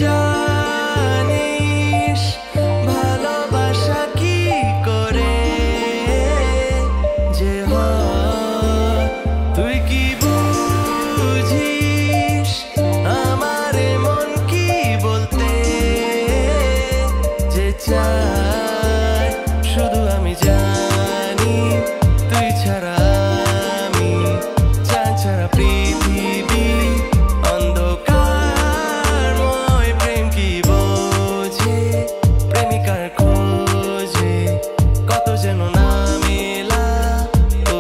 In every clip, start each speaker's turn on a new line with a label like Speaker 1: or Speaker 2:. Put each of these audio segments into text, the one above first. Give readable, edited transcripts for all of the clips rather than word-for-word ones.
Speaker 1: জানিস ভালোবাসা কি করে যে হয়, তুই কি বুঝিস আমার মন কি বলতে যে চায়, শুধু আমি জানি তুই ছাড়া আমি চাঁদ ছাড়া পৃথিবী অন্ধকারময়, প্রেম কি বোঝে প্রেমিকার খোঁজে কত যেন না মেলা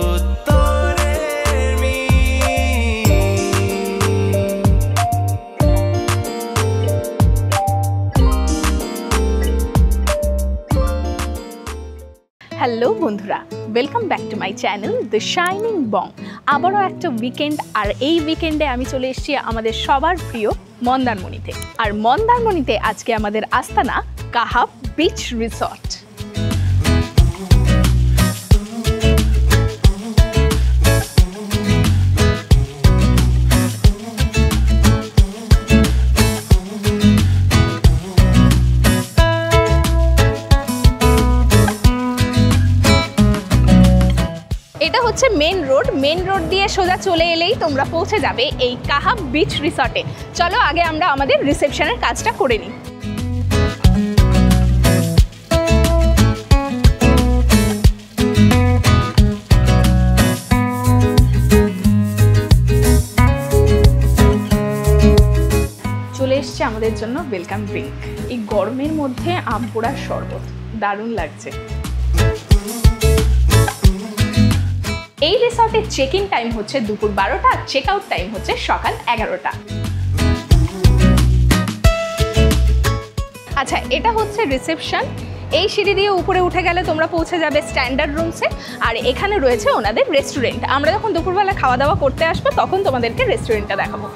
Speaker 1: উত্তরের
Speaker 2: হ্যালো বন্ধুরা, welcome back to my channel the shining Bong. আবারও একটা উইকেন্ড, আর এই উইকেন্ডে আমি চলে এসেছি আমাদের সবার প্রিয় মন্দারমণিতে। আর মন্দারমণিতে আজকে আমাদের আস্তানা কাহাব বিচ রিসর্ট। এটা হচ্ছে মেন রোড দিয়ে সোজা চলে এলেই তোমরা পৌঁছে যাবে এই কাহাব বিচ রিসর্টে। চলো আগে আমরা আমাদের রিসেপশনের কাজটা করে নিই। চলে এসছে আমাদের জন্য ওয়েলকাম ড্রিঙ্ক। এই গরমের মধ্যে আম পোড়ার শরবত দারুণ লাগছে। এই রিসর্টের চেক ইন টাইম হচ্ছে দুপুর 12টা, চেক আউট টাইম হচ্ছে সকাল 11টা। আচ্ছা, এটা হচ্ছে রিসেপশন। এই সিঁড়ি দিয়ে উপরে উঠে গেলে তোমরা পৌঁছে যাবে স্ট্যান্ডার্ড রুমসে। আর এখানে রয়েছে ওনাদের রেস্টুরেন্ট। আমরা যখন দুপুরবেলা খাওয়া দাওয়া করতে আসবো তখন তোমাদেরকে রেস্টুরেন্টটা দেখাবো।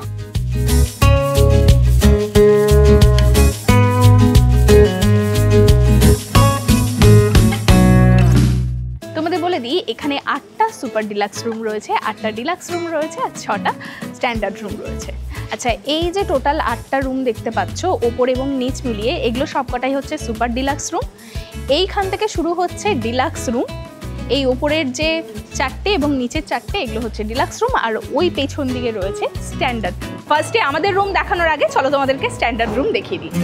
Speaker 2: এখানে 8টা সুপার ডিলাক্স রুম রয়েছে, 8টা ডিলাক্স রুম রয়েছে, আর 6টা স্ট্যান্ডার্ড রুম রয়েছে। আচ্ছা, এই যে টোটাল 8টা রুম দেখতে পাচ্ছ ওপর এবং নিচ মিলিয়ে, এগুলো সবকটাই হচ্ছে সুপার ডিলাক্স রুম। এইখান থেকে শুরু হচ্ছে ডিলাক্স রুম। এই ওপরের যে 4টে এবং নিচের 4টে এগুলো হচ্ছে ডিলাক্স রুম, আর ওই পেছন দিকে রয়েছে স্ট্যান্ডার্ড রুম। ফার্স্টে আমাদের রুম দেখানোর আগে চলো তোমাদেরকে স্ট্যান্ডার্ড রুম দেখিয়ে দিই।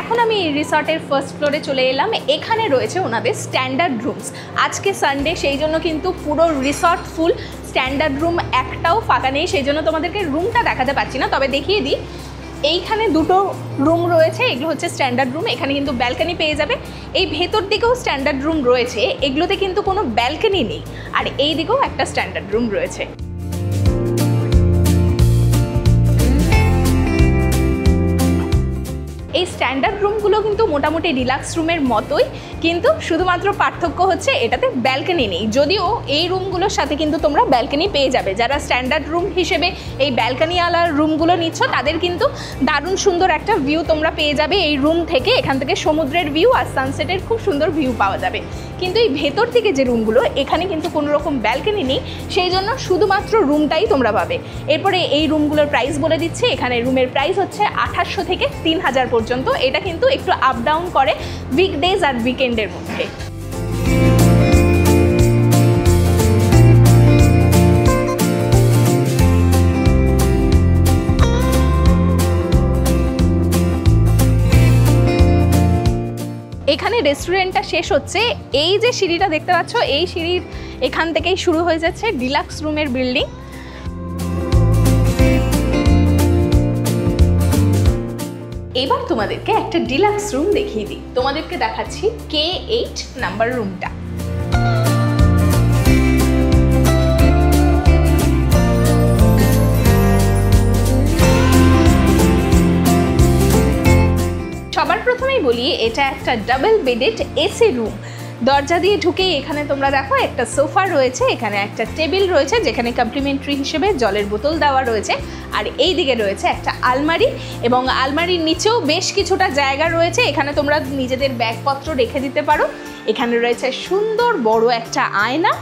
Speaker 2: এখন আমি রিসর্টের ফার্স্ট ফ্লোরে চলে এলাম। এখানে রয়েছে ওনাদের স্ট্যান্ডার্ড রুমস। আজকে সানডে, সেই জন্য কিন্তু পুরো রিসর্ট ফুল, স্ট্যান্ডার্ড রুম একটাও ফাঁকা নেই, সেই জন্য তোমাদেরকে রুমটা দেখাতে পারছি না। তবে দেখিয়ে দিই, এইখানে 2টো রুম রয়েছে, এগুলো হচ্ছে স্ট্যান্ডার্ড রুম। এখানে কিন্তু ব্যালকনি পেয়ে যাবে। এই ভেতর দিকেও স্ট্যান্ডার্ড রুম রয়েছে, এগুলোতে কিন্তু কোনো ব্যালকনি নেই। আর এই দিকেও একটা স্ট্যান্ডার্ড রুম রয়েছে। এই স্ট্যান্ডার্ড রুমগুলো কিন্তু মোটামুটি ডিলাক্স রুমের মতোই, কিন্তু শুধুমাত্র পার্থক্য হচ্ছে এটাতে ব্যালকনি নেই। যদিও এই রুমগুলোর সাথে কিন্তু তোমরা ব্যালকনি পেয়ে যাবে। যারা স্ট্যান্ডার্ড রুম হিসেবে এই ব্যালকনিওয়ালা রুমগুলো নিচ্ছ তাদের কিন্তু দারুণ সুন্দর একটা ভিউ তোমরা পেয়ে যাবে এই রুম থেকে। এখান থেকে সমুদ্রের ভিউ আর সানসেটের খুব সুন্দর ভিউ পাওয়া যাবে। কিন্তু এই ভেতর থেকে যে রুমগুলো, এখানে কিন্তু কোনো রকম ব্যালকনি নেই, সেই জন্য শুধুমাত্র রুমটাই তোমরা পাবে। এরপরে এই রুমগুলোর প্রাইস বলে দিচ্ছি। এখানে রুমের প্রাইস হচ্ছে 2800 থেকে 3000 পর্যন্ত। এটা কিন্তু একটু আপ ডাউন করে উইকডেজ আর উইকেন্ডের মধ্যে। এখানে রেস্টুরেন্টটা শেষ হচ্ছে। এই যে সিঁড়িটা দেখতে পাচ্ছ, এই সিঁড়ির এখান থেকেই শুরু হয়ে যাচ্ছে ডিলাক্স রুমের বিল্ডিং। এবার তোমাদেরকে একটা ডিলাক্স রুম দেখিয়ে দিই। তোমাদেরকে দেখাচ্ছি K8 নাম্বার রুমটা। সবার প্রথমেই বলি, এটা একটা ডাবল বেডেড এসি রুম। দরজা দিয়ে ঢুকেই এখানে তোমরা দেখো একটা সোফা রয়েছে, এখানে একটা টেবিল রয়েছে যেখানে কমপ্লিমেন্টারি হিসেবে জলের বোতল দেওয়া রয়েছে, আর এই দিকে রয়েছে একটা আলমারি, এবং আলমারির নিচেও বেশ কিছুটা জায়গা রয়েছে, এখানে তোমরা নিজেদের ব্যাগপত্র রেখে দিতে পারো। এখানে রয়েছে সুন্দর বড় একটা আয়না,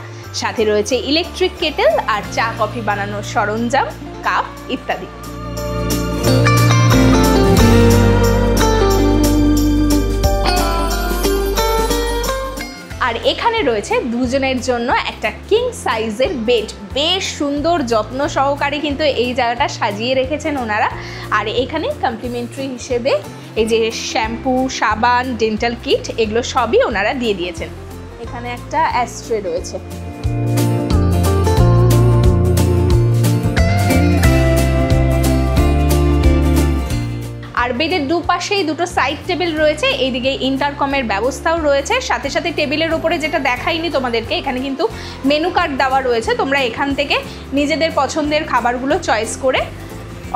Speaker 2: সাথে রয়েছে ইলেকট্রিক কেটেল আর চা কফি বানানোর সরঞ্জাম, কাপ ইত্যাদি। আর এখানে রয়েছে দুজনের জন্য একটা কিং সাইজের বেড। বেশ সুন্দর যত্ন সহকারে কিন্তু এই জায়গাটা সাজিয়ে রেখেছেন ওনারা। আর এখানে কমপ্লিমেন্টারি হিসেবে এই যে শ্যাম্পু, সাবান, ডেন্টাল কিট এগুলো সবই ওনারা দিয়ে দিয়েছেন। এখানে একটা অ্যাস্ট্রে রয়েছে। আর বেডের দুপাশেই দুটো সাইড টেবিল রয়েছে, এইদিকে ইন্টারকমের ব্যবস্থাও রয়েছে। সাথে সাথে টেবিলের ওপরে যেটা দেখাইনি তোমাদেরকে, এখানে কিন্তু মেনু কার্ড দেওয়া রয়েছে, তোমরা এখান থেকে নিজেদের পছন্দের খাবারগুলো চয়েস করে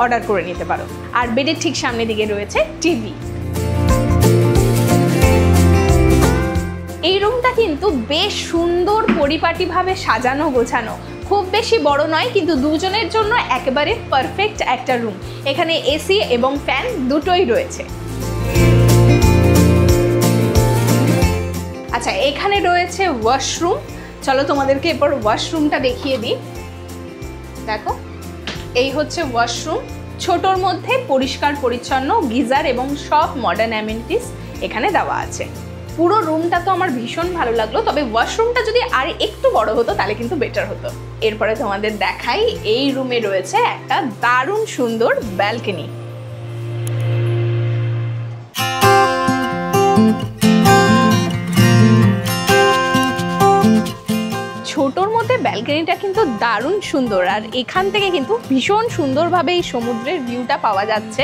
Speaker 2: অর্ডার করে নিতে পারো। আর বেডের ঠিক সামনের দিকে রয়েছে টিভি। এই রুমটা কিন্তু বেশ সুন্দর পরিপাটিভাবে সাজানো গোছানো, খুব বেশি বড় নয় কিন্তু দুজনের জন্য একেবারে পারফেক্ট একটা রুম। এখানে এসি এবং ফ্যান দুটোই রয়েছে। আচ্ছা, এখানে রয়েছে ওয়াশরুম। চলো তোমাদেরকে এরপর ওয়াশরুমটা দেখিয়ে দিই। দেখো, এই হচ্ছে ওয়াশরুম। ছোটর মধ্যে পরিষ্কার পরিচ্ছন্ন, গিজার এবং সব মডার্ন অ্যামেনিটিস এখানে দেওয়া আছে। পুরো রুমটা তো আমার ভীষণ ভালো লাগলো, তবে ওয়াশরুমটা যদি আর একটু বড় হতো তাহলে কিন্তু বেটার হতো। এরপরে তোমাদের দেখাই, এই রুমে রয়েছে একটা দারুণ সুন্দর ব্যালকনি। ছোটর মধ্যে ব্যালকনিটা কিন্তু দারুণ সুন্দর, আর এখান থেকে কিন্তু ভীষণ সুন্দরভাবে এই সমুদ্রের ভিউটা পাওয়া যাচ্ছে।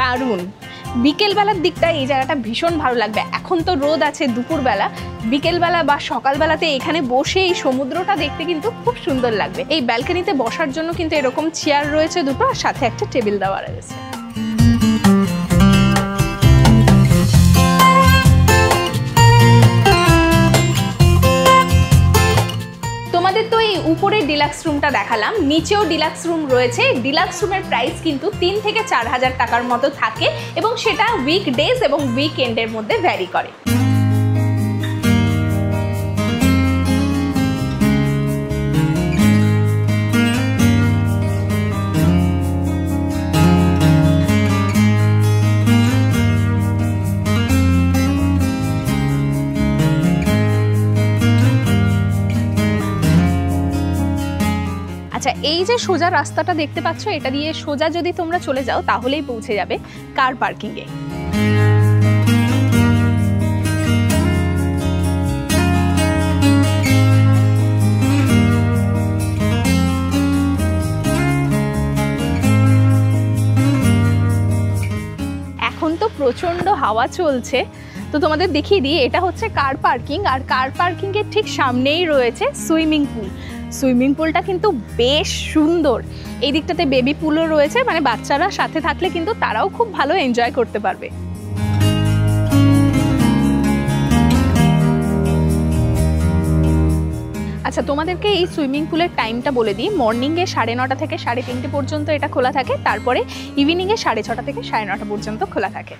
Speaker 2: দারুণ। বিকেলবেলার দিকটা এই জায়গাটা ভীষণ ভালো লাগবে। এখন তো রোদ আছে দুপুরবেলা, বিকেলবেলা বা সকালবেলাতে এখানে বসে এই সমুদ্রটা দেখতে কিন্তু খুব সুন্দর লাগবে। এই ব্যালকনিতে বসার জন্য কিন্তু এরকম চেয়ার রয়েছে দুটো, আর সাথে একটা টেবিল দেওয়া রয়েছে। তোমাদের তো এই উপরে ডিলাক্স রুমটা দেখালাম, নিচেও ডিলাক্স রুম রয়েছে। ডিলাক্স রুমের প্রাইস কিন্তু 3 থেকে 4,000 টাকার মতো থাকে এবং সেটা উইকডেজ এবং উইকেন্ডের মধ্যে ভ্যারি করে। আচ্ছা, এই যে সোজা রাস্তাটা দেখতে পাচ্ছ, এটা দিয়ে সোজা যদি তোমরা চলে যাও তাহলেই পৌঁছে যাবে কার পার্কিংয়ে। এখন তো প্রচণ্ড হাওয়া চলছে, তো তোমাদের দেখিয়ে দিই, এটা হচ্ছে কার পার্কিং। আর কার পার্কিংয়ের ঠিক সামনেই রয়েছে সুইমিং পুল। সুইমিং পুলটা কিন্তু বেশ সুন্দর। এই দিকটাতে বেবি পুলও রয়েছে, মানে বাচ্চারা সাথে থাকলে কিন্তু তারাও খুব ভালো এনজয় করতে পারবে। আচ্ছা, তোমাদেরকে এই সুইমিং পুলের টাইমটা বলে দিই। মর্নিংয়ে 9:30 থেকে 3:30 পর্যন্ত এটা খোলা থাকে, তারপরে ইভিনিংয়ে 6:30 থেকে 9:30 পর্যন্ত খোলা থাকে।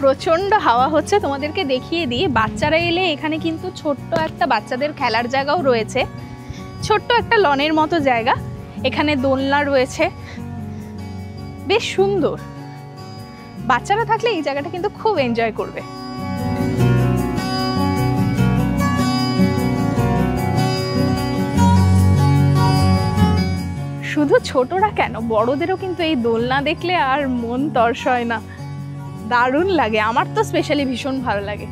Speaker 2: প্রচণ্ড হাওয়া হচ্ছে, তোমাদেরকে দেখিয়ে দিই। বাচ্চারা এলে এখানে কিন্তু ছোট্ট একটা বাচ্চাদের খেলার জায়গাও রয়েছে, ছোট্ট একটা লনের মতো জায়গা। এখানে দোলনা রয়েছে, বেশ সুন্দর। বাচ্চারা থাকলে এই জায়গাটা কিন্তু খুব এনজয় করবে। শুধু ছোটরা কেন, বড়দেরও কিন্তু এই দোলনা দেখলে আর মন তরস হয় না, দারুণ লাগে। আমার তো স্পেশালি ভীষণ ভালো লাগে।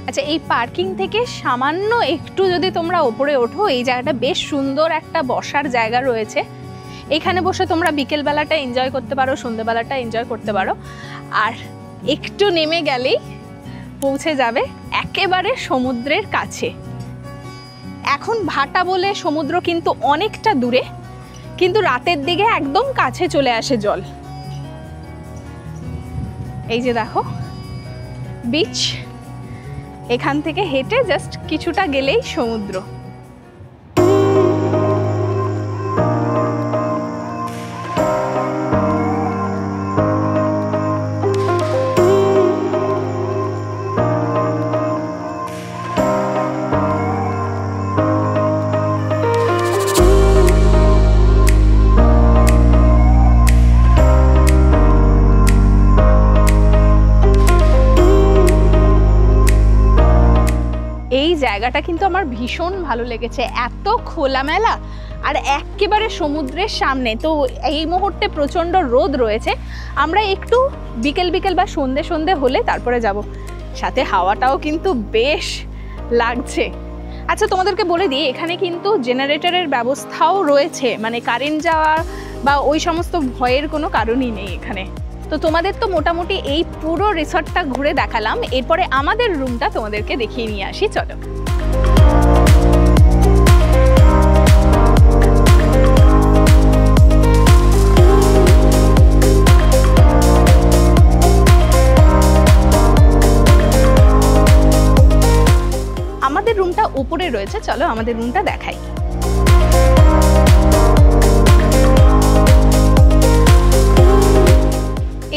Speaker 2: আচ্ছা, এই পার্কিং থেকে সামান্য একটু যদি তোমরা ওপরে ওঠো, এই জায়গাটা বেশ সুন্দর একটা বসার জায়গা রয়েছে। এখানে বসে তোমরা বিকেলবেলাটা এনজয় করতে পারো, সন্ধ্যেবেলাটা এনজয় করতে পারো। আর একটু নেমে গেলেই পৌঁছে যাবে একেবারে সমুদ্রের কাছে। এখন ভাটা বলে সমুদ্র কিন্তু অনেকটা দূরে, কিন্তু রাতের দিকে একদম কাছে চলে আসে জল। এই যে দেখো বিচ, এখান থেকে হেঁটে জাস্ট কিছুটা গেলেই সমুদ্র। এই জায়গাটা কিন্তু আমার ভীষণ ভালো লেগেছে, এত খোলামেলা আর একেবারে সমুদ্রের সামনে। তো এই মুহূর্তে প্রচণ্ড রোদ রয়েছে, আমরা একটু বিকেল বিকেল বা সন্ধে সন্ধে হলে তারপরে যাব। সাথে হাওয়াটাও কিন্তু বেশ লাগছে। আচ্ছা তোমাদেরকে বলে দিই, এখানে কিন্তু জেনারেটরের ব্যবস্থাও রয়েছে, মানে কারেন্ট যাওয়া বা ওই সমস্ত ভয়ের কোনো কারণই নেই এখানে। তো তোমাদের তো মোটামুটি এই পুরো রিসর্টটা ঘুরে দেখালাম, এরপরে আমাদের রুমটা তোমাদেরকে দেখিয়ে নিয়ে আসি, চলো। আমাদের রুমটা উপরে রয়েছে, চলো আমাদের রুমটা দেখাই।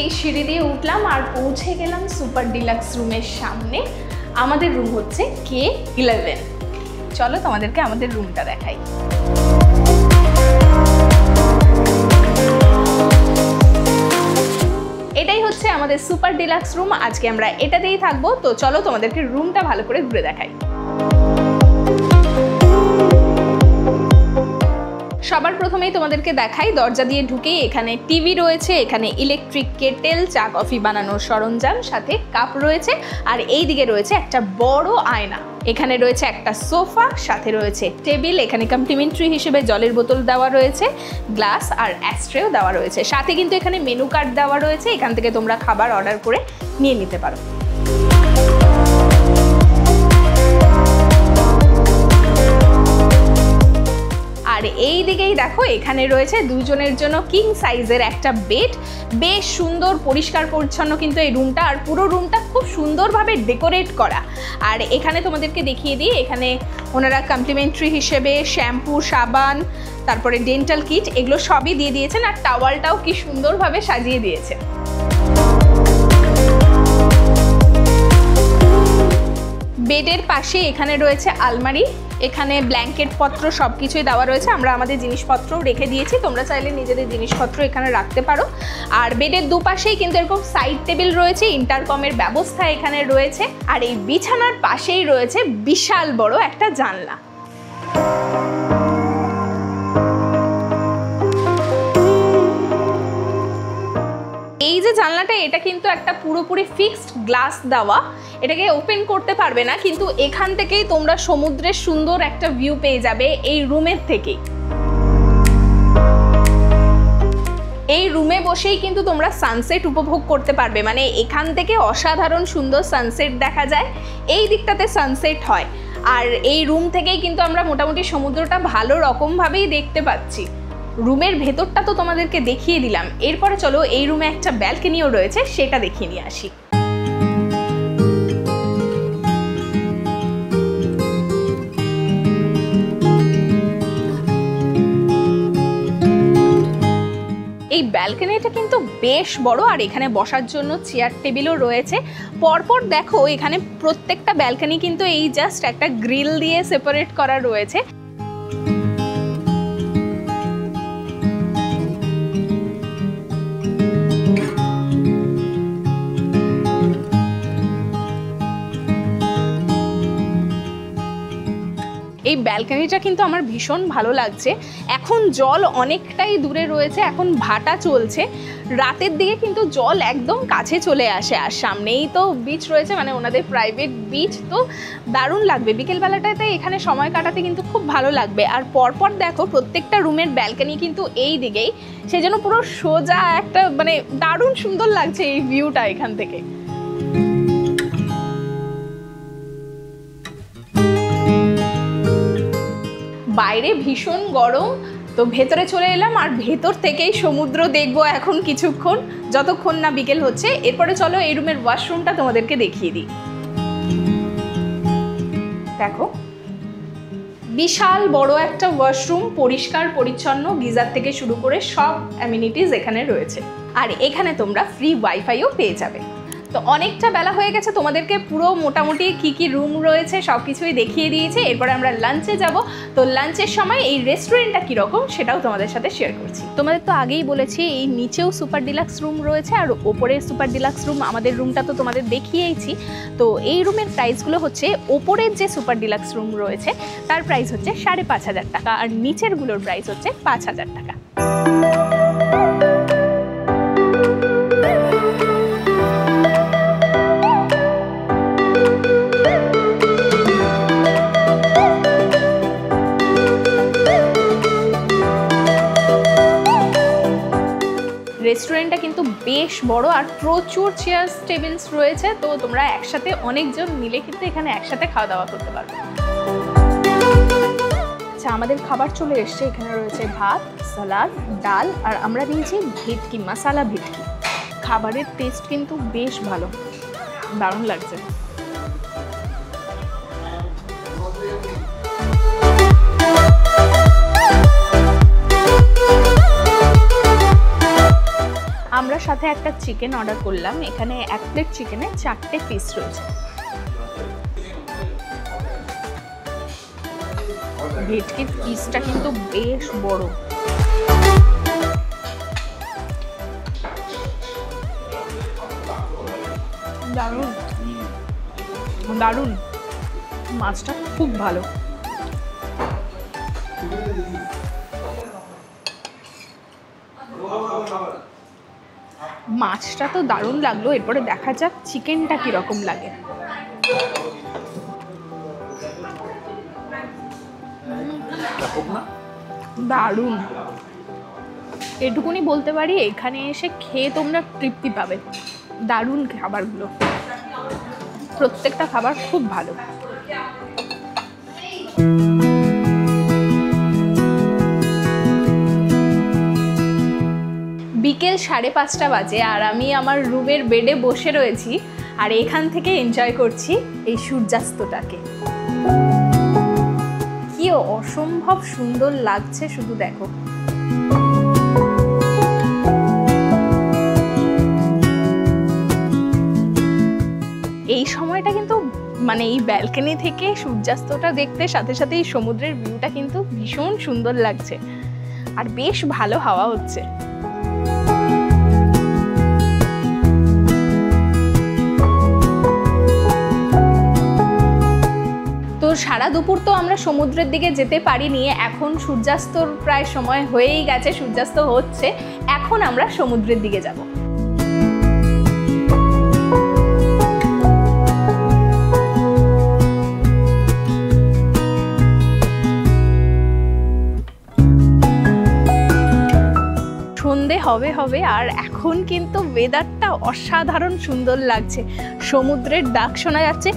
Speaker 2: এই সিঁড়ি দিয়ে উঠলাম আর পৌঁছে গেলাম সুপার ডিলাক্স রুমের সামনে। আমাদের রুম হচ্ছে K11। চলো তোমাদেরকে আমাদের রুমটা দেখাই। এটাই হচ্ছে আমাদের সুপার ডিলাক্স রুম, আজকে আমরা এটাতেই থাকবো। তো চলো তোমাদেরকে রুমটা ভালো করে ঘুরে দেখাই। সবার প্রথমেই তোমাদেরকে দেখাই, দরজা দিয়ে ঢুকেই এখানে টিভি রয়েছে, এখানে ইলেকট্রিক কেটেল, চা কফি বানানোর সরঞ্জাম, সাথে কাপ রয়েছে, আর এই দিকে রয়েছে একটা বড় আয়না। এখানে রয়েছে একটা সোফা, সাথে রয়েছে টেবিল, এখানে কমপ্লিমেন্টারি হিসেবে জলের বোতল দেওয়া রয়েছে, গ্লাস আর অ্যাস্ট্রেও দেওয়া রয়েছে। সাথে কিন্তু এখানে মেনু কার্ড দেওয়া রয়েছে, এখান থেকে তোমরা খাবার অর্ডার করে নিয়ে নিতে পারো। আর এই দিকেই দেখো, এখানে রয়েছে দুজনের জন্য কিং সাইজের একটা বেড। বেশ সুন্দর পরিষ্কার পরিচ্ছন্ন কিন্তু এই রুমটা, আর পুরো রুমটা খুব সুন্দরভাবে ডেকোরেট করা। আর এখানে তোমাদেরকে দেখিয়ে দিই, এখানে ওনারা কমপ্লিমেন্টারি হিসেবে শ্যাম্পু, সাবান, তারপরে ডেন্টাল কিট, এগুলো সবই দিয়ে দিয়েছেন, আর টাওয়ালটাও কি সুন্দরভাবে সাজিয়ে দিয়েছে। বেডের পাশে এখানে রয়েছে আলমারি, এখানে ব্ল্যাঙ্কেট পত্র সব কিছুই দেওয়া রয়েছে। আমরা আমাদের জিনিসপত্রও রেখে দিয়েছি, তোমরা চাইলে নিজেদের জিনিসপত্র এখানে রাখতে পারো। আর বেডের দুপাশেই কিন্তু এরকম সাইড টেবিল রয়েছে, ইন্টারকমের ব্যবস্থা এখানে রয়েছে, আর এই বিছানার পাশেই রয়েছে বিশাল বড় একটা জানলা। এই যে জানলাটা, এটা কিন্তু একটা পুরোপুরি ফিক্সড গ্লাস দেওয়া, এটাকে ওপেন করতে পারবে না, কিন্তু এখান থেকেই তোমরা সমুদ্রের সুন্দর একটা ভিউ পেয়ে যাবে এই রুমের থেকেই। এই রুমে বসেই কিন্তু তোমরা সানসেট উপভোগ করতে পারবে, মানে এখান থেকে অসাধারণ সুন্দর সানসেট দেখা যায়, এই দিকটাতে সানসেট হয়। আর এই রুম থেকেই কিন্তু আমরা মোটামুটি সমুদ্রটা ভালো রকমভাবেই দেখতে পাচ্ছি। রুমের ভেতরটা তো তোমাদেরকে দেখিয়ে দিলাম, এরপরে চলো এই রুমে একটা ব্যালকনিও রয়েছে, সেটা দেখিয়ে নিয়ে আসি। এই ব্যালকনিটা কিন্তু বেশ বড়, আর এখানে বসার জন্য চেয়ার টেবিলও রয়েছে। পরপর দেখো, এখানে প্রত্যেকটা ব্যালকনি কিন্তু এই জাস্ট একটা গ্রিল দিয়ে সেপারেট করা রয়েছে। এই ব্যালকনিটা কিন্তু আমার ভীষণ ভালো লাগছে। এখন জল অনেকটাই দূরে রয়েছে, এখন ভাটা চলছে, রাতের দিকে কিন্তু জল একদম কাছে চলে আসে, আর সামনেই তো বিচ রয়েছে, মানে ওনাদের প্রাইভেট বিচ, তো দারুণ লাগবে বিকেলবেলাটাতে এখানে সময় কাটাতে, কিন্তু খুব ভালো লাগবে। আর পরপর দেখো, প্রত্যেকটা রুমের ব্যালকনি কিন্তু এই দিকেই, সেজন্য পুরো সোজা একটা, মানে দারুণ সুন্দর লাগছে এই ভিউটা এখান থেকে। বাইরে ভীষণ গরম, তো ভেতরে চলে এলাম, আর ভেতর থেকেই সমুদ্র দেখবো এখন কিছুক্ষণ, যতক্ষণ না বিকেল হচ্ছে। এরপরে চলো এই রুমের ওয়াশরুমটা তোমাদেরকে দেখিয়ে দিই। দেখো, বিশাল বড় একটা ওয়াশরুম, পরিষ্কার পরিচ্ছন্ন, গিজার থেকে শুরু করে সব অ্যামিনিটিস এখানে রয়েছে। আর এখানে তোমরা ফ্রি ওয়াইফাইও পেয়ে যাবে। তো অনেকটা বেলা হয়ে গেছে, তোমাদেরকে পুরো মোটামুটি কি কি রুম রয়েছে সব কিছুই দেখিয়ে দিয়েছে। এরপরে আমরা লাঞ্চে যাব। তো লাঞ্চের সময় এই রেস্টুরেন্টটা কীরকম সেটাও তোমাদের সাথে শেয়ার করছি। তোমাদের তো আগেই বলেছি এই নিচেও সুপার ডিলাক্স রুম রয়েছে, আর ওপরে সুপার ডিলাক্স রুম। আমাদের রুমটা তো তোমাদের দেখিয়েইছি। তো এই রুমের প্রাইসগুলো হচ্ছে, ওপরের যে সুপার ডিলাক্স রুম রয়েছে তার প্রাইস হচ্ছে 5,500 টাকা, আর নিচেরগুলোর প্রাইস হচ্ছে 5,000 টাকা। রেস্টুরেন্টটা কিন্তু বেশ বড়, আর প্রচুর চেয়ার্স টেবিলস রয়েছে। তো তোমরা একসাথে অনেকজন মিলে কিন্তু এখানে একসাথে খাওয়া দাওয়া করতে পারবে। আচ্ছা, আমাদের খাবার চলে এসছে। এখানে রয়েছে ভাত, সালাদ, ডাল, আর আমরা নিয়েছি ভেটকি, মশালা ভেটকি। খাবারের টেস্ট কিন্তু বেশ ভালো, দারুণ লাগছে। আমরা সাথে একটা চিকেন অর্ডার করলাম। এখানে 1 প্লেট চিকেনে 4টে পিস রয়েছে। ভেটকির পিসটা কিন্তু বেশ বড়। দারুণ দারুণ, মাছটা খুব ভালো। মাছটা তো দারুণ লাগলো, এরপরে দেখা যাক চিকেনটা কিরকম লাগে। দারুণ, এটুকুনি বলতে পারি। এখানে এসে খেয়ে তোমরা তৃপ্তি পাবে। দারুণ খাবারগুলো, প্রত্যেকটা খাবার খুব ভালো। বিকেল 5:30 বাজে, আর আমি আমার রুমের বেডে বসে রয়েছি, আর এখান থেকে এনজয় করছি এই সূর্যাস্তটাকে। কি অসম্ভব সুন্দর লাগছে, শুধু দেখো। এই সময়টা কিন্তু মানে এই ব্যালকনি থেকে সূর্যাস্তটা দেখতে, সাথে সাথে এই সমুদ্রের ভিউটা কিন্তু ভীষণ সুন্দর লাগছে, আর বেশ ভালো হাওয়া হচ্ছে। সারা দুপুর তো আমরা সমুদ্রের দিকে যেতে পারিনি। এখন সূর্যাস্তর প্রায় সময় হয়েই গেছে, সূর্যাস্ত হচ্ছে। এখন আমরা সমুদ্রের দিকে যাব। সন্ধে হবে, আর এখন কিন্তু ওয়েদারটা অসাধারণ সুন্দর লাগছে। সমুদ্রের ডাক শোনা যাচ্ছে।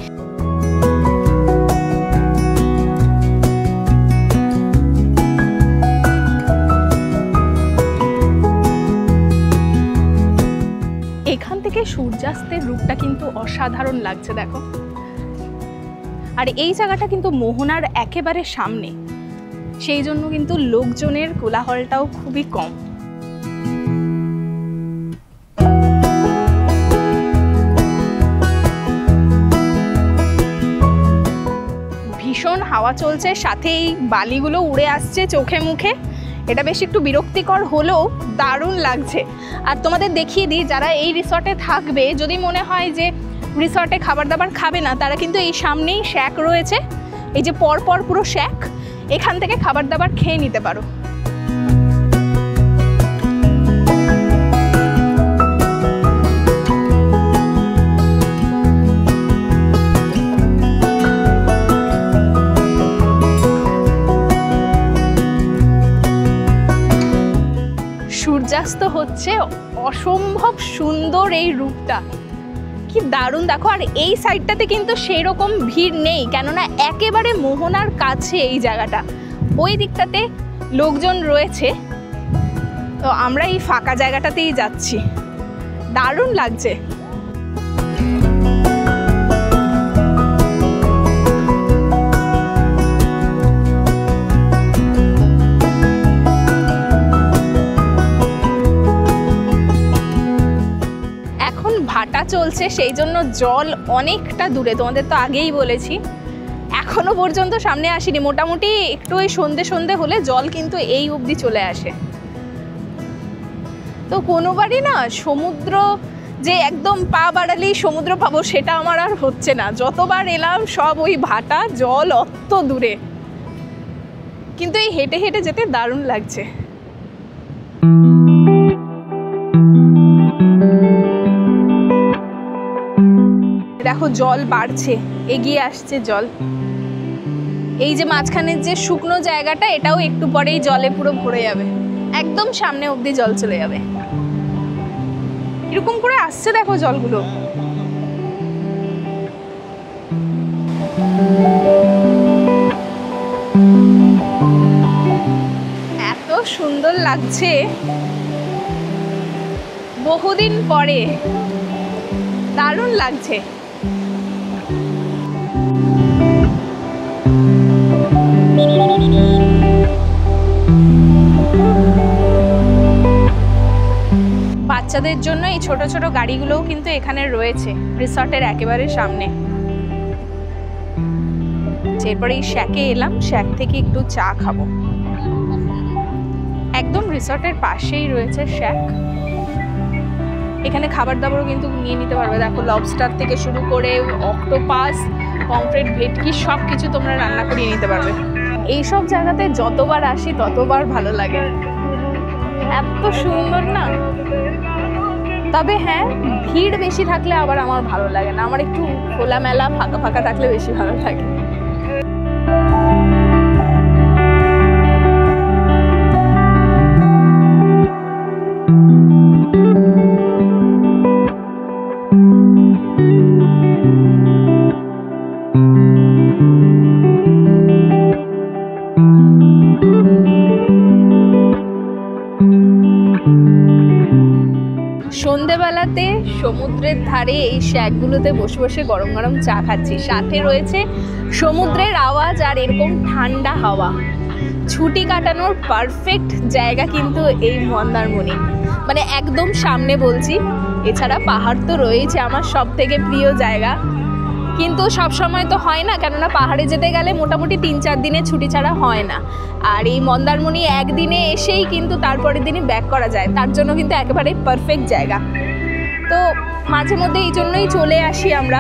Speaker 2: এখান থেকে সূর্যাস্তের রূপটা কিন্তু অসাধারণ লাগছে, দেখো। আর এই জায়গাটা কিন্তু মোহনার একেবারে সামনে, সেই জন্য কিন্তু লোকজনের কোলাহলটাও খুবই কম। ভীষণ হাওয়া চলছে, সাথে এই বালিগুলো উড়ে আসছে চোখে মুখে। এটা বেশ একটু বিরক্তিকর হলেও দারুণ লাগছে। আর তোমাদের দেখিয়ে দিই, যারা এই রিসর্টে থাকবে, যদি মনে হয় যে রিসর্টে খাবার দাবার খাবে না, তারা কিন্তু এই সামনেই শ্যাক রয়েছে, এই যে পরপর পুরো শ্যাক, এখান থেকে খাবার দাবার খেয়ে নিতে পারো। সূর্যাস্ত হচ্ছে, অসম্ভব সুন্দর এই রূপটা, কি দারুণ দেখো। আর এই সাইডটাতে কিন্তু সেই রকম ভিড় নেই, কেননা একেবারে মোহনার কাছে এই জায়গাটা। ওই দিকটাতে লোকজন রয়েছে, তো আমরা এই ফাঁকা জায়গাটাতেই যাচ্ছি। দারুণ লাগছে। এখন ভাটা চলছে, সেই জন্য জল অনেকটা দূরে, তোমাদের তো আগেই বলেছি। এখনো পর্যন্ত সামনে আসেনি, মোটামুটি একটু ওই সন্ধে সন্ধে হলে জল কিন্তু এই অবধি চলে আসে। তো কোনোবারই না সমুদ্র যে একদম পা বাড়ালেই সমুদ্র পাবো সেটা আমার আর হচ্ছে না। যতবার এলাম সব ওই ভাটা, জল অত দূরে, কিন্তু এই হেঁটে হেঁটে যেতে দারুণ লাগছে। দেখো জল বাড়ছে, এগিয়ে আসছে জল। এই যে মাঝখানের যে শুকনো জায়গাটা, এটাও একটু পরেই জলে পুরো ভরে যাবে, একদম সামনে অবধি জল চলে যাবে। এরকম করে আসছে দেখো জলগুলো। এত সুন্দর লাগছে, বহুদিন পরে দারুণ লাগছে। বাচ্চাদের জন্য এই ছোট ছোট গাড়িগুলোও কিন্তু এখানে রয়েছে রিসর্টের একেবারে সামনে। এরপরে এই শ্যাকে এলাম, শ্যাক থেকে একটু চা খাবো। একদম রিসর্টের পাশেই রয়েছে শ্যাক। এখানে খাবার দাবারও কিন্তু নিয়ে নিতে পারবে। দেখো লবস্টার থেকে শুরু করে অক্টোপাস, পমফ্রেট, ভেটকি সব কিছু তোমরা রান্না করিয়ে নিতে পারবে। এইসব জায়গাতে যতবার আসি ততবার ভালো লাগে, এত সুন্দর না। তবে হ্যাঁ, ভিড় বেশি থাকলে আবার আমার ভালো লাগে না, আমার একটু খোলামেলা ফাঁকা ফাঁকা থাকলে বেশি ভালো লাগে। সন্ধেবেলাতে সমুদ্রের ধারে এই শ্যাকগুলোতে বসে বসে গরম গরম চা খাচ্ছি, সাথে রয়েছে সমুদ্রের আওয়াজ আর এরকম ঠান্ডা হাওয়া। ছুটি কাটানোর পারফেক্ট জায়গা কিন্তু এই মন্দারমণি, মানে একদম সামনে বলছি। এছাড়া পাহাড় তো রয়েছে আমার সব থেকে প্রিয় জায়গা, কিন্তু সব সময় তো হয় না, কেননা পাহাড়ে যেতে গেলে মোটামুটি 3-4 দিনের ছুটি ছাড়া হয় না। আর এই মন্দারমণি একদিনে এসেই কিন্তু তারপরের দিনই ব্যাক করা যায়, তার জন্য কিন্তু একেবারে পারফেক্ট জায়গা। তো মাঝে মধ্যে এই জন্যই চলে আসি আমরা,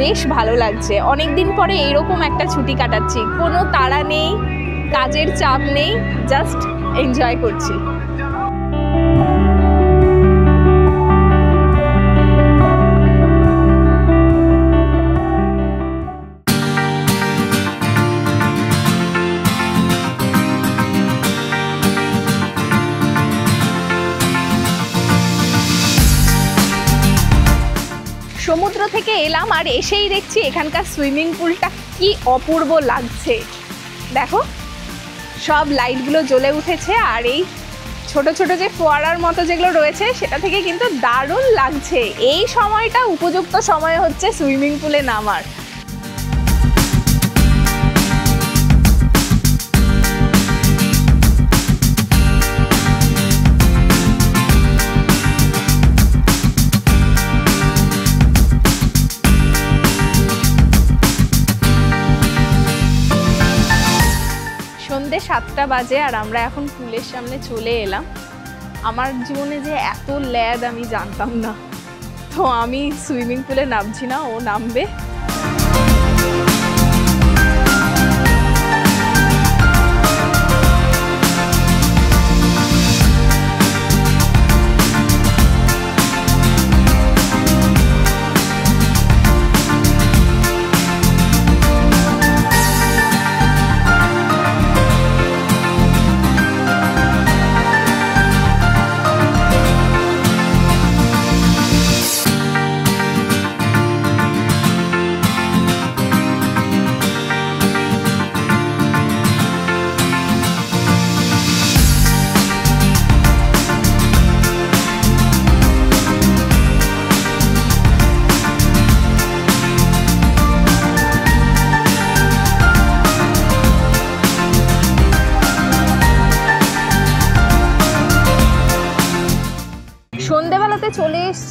Speaker 2: বেশ ভালো লাগছে। অনেক দিন পরে এইরকম একটা ছুটি কাটাচ্ছি, কোনো তাড়া নেই, কাজের চাপ নেই, জাস্ট এনজয় করছি। সমুদ্র থেকে এলাম আর এসেই দেখছি এখানকার সুইমিং পুলটা কি অপূর্ব লাগছে। দেখো সব লাইটগুলো জ্বলে উঠেছে, আর এই ছোট ছোট যে ফোয়ারার মতো যেগুলো রয়েছে সেটা থেকে কিন্তু দারুণ লাগছে। এই সময়টা উপযুক্ত সময় হচ্ছে সুইমিং পুলে নামার। সন্ধ্যে 7টা বাজে আর আমরা এখন পুলের সামনে চলে এলাম। আমার জীবনে যে এত ল্যাদ আমি জানতাম না, তো আমি সুইমিং পুলে নামছি না, ও নামবে।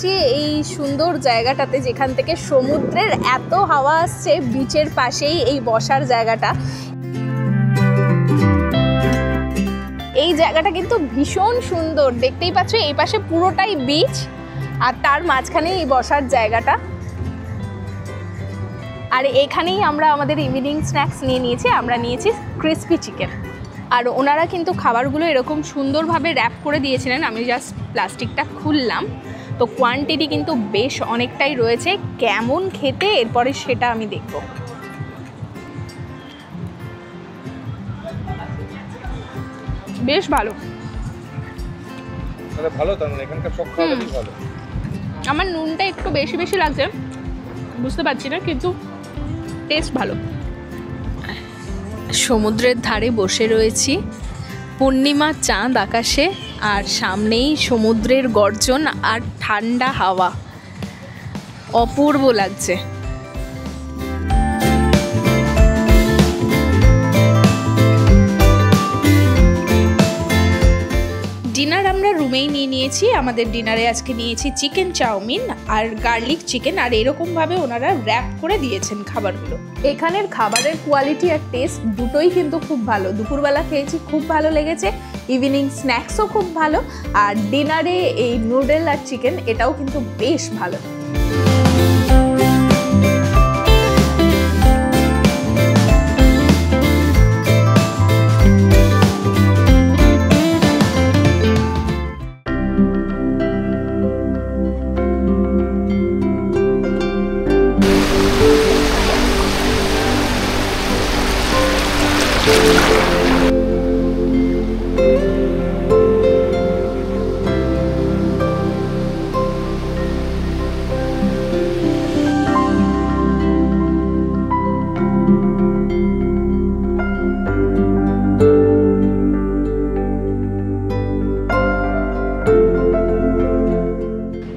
Speaker 2: এসেছি এই সুন্দর জায়গাটাতে, যেখান থেকে সমুদ্রের এত হাওয়া আসছে। বিচের পাশেই এই বসার জায়গাটা। এই জায়গাটা কিন্তু ভীষণ সুন্দর, দেখতেই পাচ্ছ এই পাশে পুরোটাই বিচ আর তার মাঝখানে এই বসার জায়গাটা। আর এখানেই আমরা আমাদের ইভিনিং স্ন্যাক্স নিয়ে নিয়েছি। আমরা নিয়েছি ক্রিসপি চিকেন। আর ওনারা কিন্তু খাবারগুলো এরকম সুন্দরভাবে র্যাপ করে দিয়েছিলেন। আমি জাস্ট প্লাস্টিকটা খুললাম, তো কোয়ান্টিটি কিন্তু বেশ অনেকটাই রয়েছে। কেমন খেতে এরপরে সেটা আমি দেখব। বেশ ভালো,
Speaker 3: ভালো। তার মানে এখানকার সব খাবারই ভালো।
Speaker 2: আমার নুনটা একটু বেশি বেশি লাগছে, বুঝতে পারছি না, কিন্তু টেস্ট ভালো। সমুদ্রের ধারে বসে রয়েছি, পূর্ণিমার চাঁদ আকাশে, আর সামনেই সমুদ্রের গর্জন আর ঠান্ডা হাওয়া। অপূর্ব লাগছে। ডিনার আমরা রুমেই নিয়েছি। আমাদের ডিনারে আজকে নিয়েছি চিকেন চাউমিন আর গার্লিক চিকেন, আর এরকমভাবে ওনারা র্যাপ করে দিয়েছেন খাবারগুলো। এখানের খাবারের কোয়ালিটি আর টেস্ট দুটোই কিন্তু খুব ভালো। দুপুরবেলা খেয়েছি, খুব ভালো লেগেছে। ইভিনিং স্ন্যাক্সও খুব ভালো, আর ডিনারে এই নুডল আর চিকেন এটাও কিন্তু বেশ ভালো।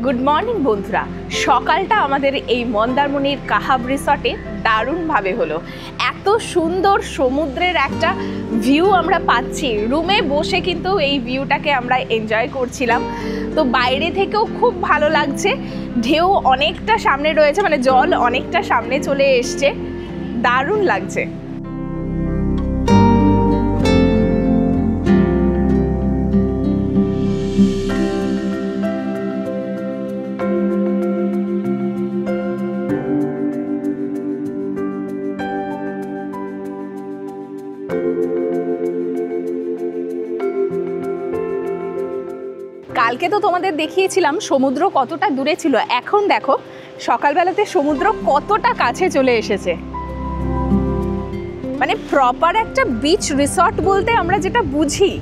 Speaker 2: গুড মর্নিং বন্ধুরা। সকালটা আমাদের এই মন্দারমণির কাহাব রিসর্টে দারুণভাবে হলো। এত সুন্দর সমুদ্রের একটা ভিউ আমরা পাচ্ছি। রুমে বসে কিন্তু এই ভিউটাকে আমরা এনজয় করছিলাম। তো বাইরে থেকেও খুব ভালো লাগছে। ঢেউ অনেকটা সামনে রয়েছে, মানে জল অনেকটা সামনে চলে এসছে, দারুণ লাগছে। কালকে তো তোমাদের দেখিয়েছিলাম সমুদ্র কতটা দূরে ছিল, এখন দেখো সকালবেলাতে সমুদ্র কতটা কাছে চলে এসেছে। মানে প্রপার একটা বিচ রিসর্ট বলতে আমরা যেটা বুঝি,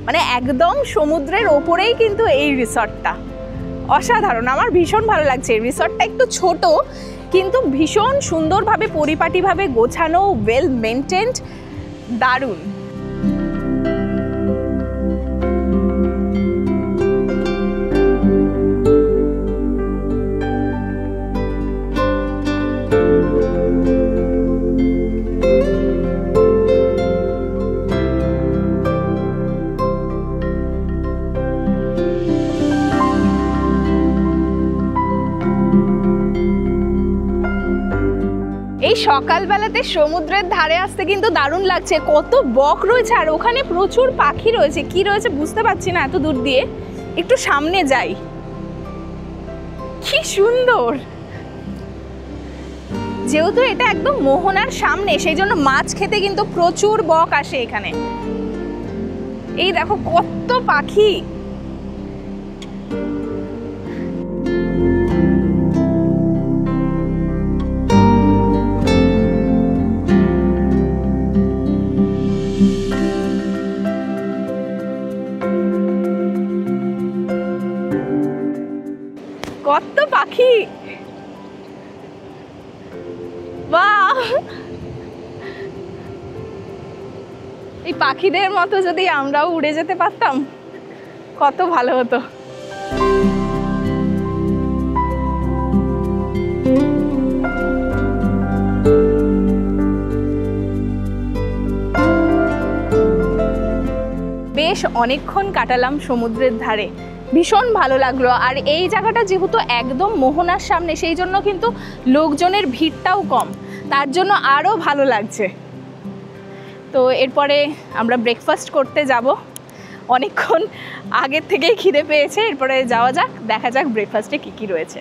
Speaker 2: মানে একদম সমুদ্রের ওপরেই কিন্তু এই রিসর্টটা। অসাধারণ, আমার ভীষণ ভালো লাগছে। রিসর্টটা একটু ছোট, কিন্তু ভীষণ সুন্দরভাবে পরিপাটিভাবে গোছানো, ওয়েল মেনটেন্ড, দারুণ। এই সকালবেলাতে সমুদ্রের ধারে আসতে কিন্তু দারুণ লাগছে। কত বক রয়েছে, আর ওখানে প্রচুর পাখি রয়েছে। কি রয়েছে বুঝতে পারছি না এত দূর দিয়ে, একটু সামনে যাই। কি সুন্দর। যেহেতু এটা একদম মোহনার সামনে, সেই জন্য মাছ খেতে কিন্তু প্রচুর বক আসে এখানে। এই দেখো কত পাখি। কত পাখি, বাহ! এই পাখিদের মতো যদি আমরাও উড়ে যেতে পারতাম কত ভালো হতো। বেশ অনেকক্ষণ কাটালাম সমুদ্রের ধারে। ভীষণ ভালো লাগলো। আর এই জায়গাটা যেহেতু একদম মোহনার সামনে, সেই জন্য কিন্তু লোকজনের ভিড়টাও কম, তার জন্য আরও ভালো লাগছে। তো এরপরে আমরা ব্রেকফাস্ট করতে যাব, অনেকক্ষণ আগের থেকেই খিদে পেয়েছে। এরপরে যাওয়া যাক, দেখা যাক ব্রেকফাস্টে কী কী রয়েছে।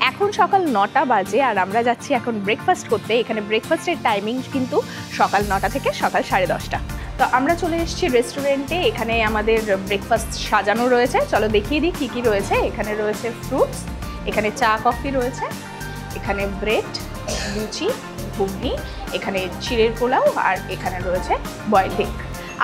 Speaker 2: এখন সকাল 9টা বাজে আর আমরা যাচ্ছি এখন ব্রেকফাস্ট করতে। এখানে ব্রেকফাস্টের টাইমিং কিন্তু সকাল 9টা থেকে সকাল 10:30। তো আমরা চলে এসেছি রেস্টুরেন্টে। এখানে আমাদের ব্রেকফাস্ট সাজানো রয়েছে, চলো দেখিয়ে দিই কী কী রয়েছে। এখানে রয়েছে ফ্রুটস, এখানে চা কফি রয়েছে, এখানে ব্রেড, লুচি, ঘুগনি, এখানে চিড়ের পোলাও, আর এখানে রয়েছে বয়েলড এগ।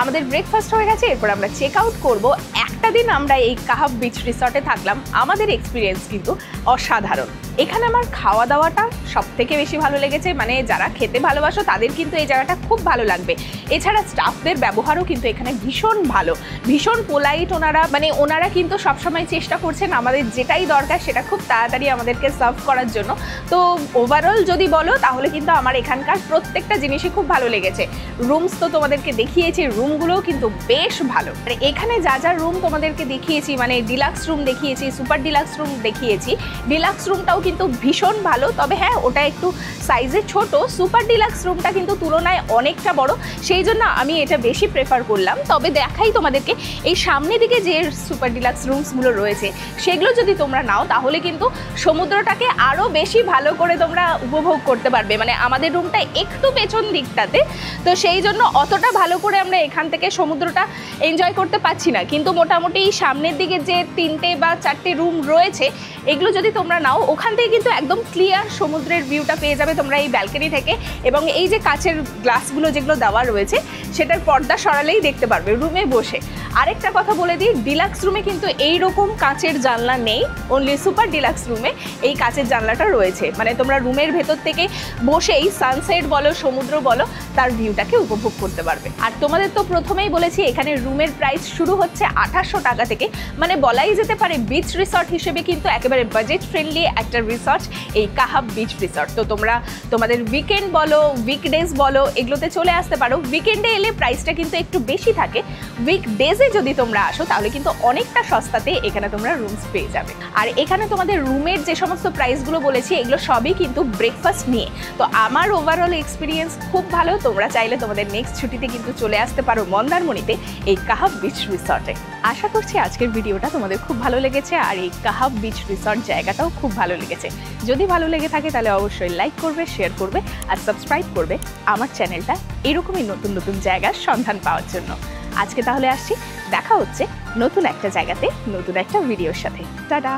Speaker 2: আমাদের ব্রেকফাস্ট হয়ে গেছে, এরপর আমরা চেক আউট করবো। একটা দিন আমরা এই কাহাব বিচ রিসর্টে থাকলাম, আমাদের এক্সপিরিয়েন্স কিন্তু অসাধারণ। এখানে আমার খাওয়া দাওয়াটা সব থেকে বেশি ভালো লেগেছে, মানে যারা খেতে ভালোবাসো তাদের কিন্তু এই জায়গাটা খুব ভালো লাগবে। এছাড়া স্টাফদের ব্যবহারও কিন্তু এখানে ভীষণ ভালো, ভীষণ পোলাইট ওনারা, মানে ওনারা কিন্তু সবসময় চেষ্টা করছেন আমাদের যেটাই দরকার সেটা খুব তাড়াতাড়ি আমাদেরকে সার্ভ করার জন্য। তো ওভারঅল যদি বলো তাহলে কিন্তু আমার এখানকার প্রত্যেকটা জিনিসই খুব ভালো লেগেছে। রুমস তো তোমাদেরকে দেখিয়েছি, রুমগুলোও কিন্তু বেশ ভালো। আর এখানে যা যা রুম তোমাদেরকে দেখিয়েছি, মানে ডিলাক্স রুম দেখিয়েছি, সুপার ডিলাক্স রুম দেখিয়েছি, ডিলাক্স রুমটাও কিন্তু ভীষণ ভালো। তবে হ্যাঁ, ওটা একটু সাইজে ছোট, সুপার ডিলাক্স রুমটা কিন্তু তুলনায় অনেকটা বড়, সেই জন্য আমি এটা বেশি প্রেফার করলাম। তবে দেখাই তোমাদেরকে এই সামনের দিকে যে সুপার ডিলাক্স রুমসগুলো রয়েছে সেগুলো যদি তোমরা নাও তাহলে কিন্তু সমুদ্রটাকে আরও বেশি ভালো করে তোমরা উপভোগ করতে পারবে। মানে আমাদের রুমটা একটু পেছন দিকটাতে, তো সেই জন্য অতটা ভালো করে আমরা এখান থেকে সমুদ্রটা এনজয় করতে পারছি না। কিন্তু মোটামুটি সামনের দিকে যে 3টে বা 4টে রুম রয়েছে এগুলো যদি তোমরা নাও, ওখান থেকে কিন্তু একদম ক্লিয়ার সমুদ্রের ভিউটা পেয়ে যাবে তোমরা এই ব্যালকনি থেকে। এবং এই যে কাচের গ্লাসগুলো যেগুলো দেওয়া রয়েছে সেটার পর্দা সরালেই দেখতে পারবে রুমে বসে। আরেকটা কথা বলে দিই, ডিলাক্স রুমে কিন্তু এই রকম কাচের জানলা নেই, অনলি সুপার ডিলাক্স রুমে এই কাচের জানলাটা রয়েছে। মানে তোমরা রুমের ভেতর থেকে বসেই সানসেট বলো, সমুদ্র বলো, তার ভিউটাকে উপভোগ করতে পারবে। আর তোমাদের তো প্রথমেই বলেছি এখানে রুমের প্রাইস শুরু হচ্ছে 2800 টাকা থেকে, মানে বলাই যেতে পারে বিচ রিসর্ট হিসেবে কিন্তু একেবারে বাজেট ফ্রেন্ডলি একটা রিসর্ট এই কাহাব বিচ রিসর্ট। তো তোমরা তোমাদের উইকেন্ড বলো, উইকডেজ বলো, এগুলোতে চলে আসতে পারো। উইকেন্ডে এলে প্রাইসটা কিন্তু একটু বেশি থাকে, উইকডেজে যদি তোমরা আসো তাহলে কিন্তু অনেকটা সস্তাতে এখানে তোমরা রুমস পেয়ে যাবে। আর এখানে তোমাদের রুমের যে সমস্ত প্রাইসগুলো বলেছি এগুলো সবই কিন্তু ব্রেকফাস্ট নিয়ে। তো আমার ওভারঅল এক্সপিরিয়েন্স খুব ভালো। তোমরা চাইলে তোমাদের নেক্সট ছুটিতে কিন্তু চলে আসতে পারো মন্দারমণিতে এই কাহাব বিচ রিসর্টে। আশা করছি আজকের ভিডিওটা তোমাদের খুব ভালো লেগেছে আর এই কাহাব বিচ রিসর্ট জায়গাটাও খুব ভালো লেগেছে। যদি ভালো লেগে থাকে তাহলে অবশ্যই লাইক করবে, শেয়ার করবে আর সাবস্ক্রাইব করবে আমার চ্যানেলটা এরকমই নতুন নতুন জায়গার সন্ধান পাওয়ার জন্য। আজকে তাহলে আসছি, দেখা হচ্ছে নতুন একটা জায়গাতে নতুন একটা ভিডিওর সাথে। টাটা।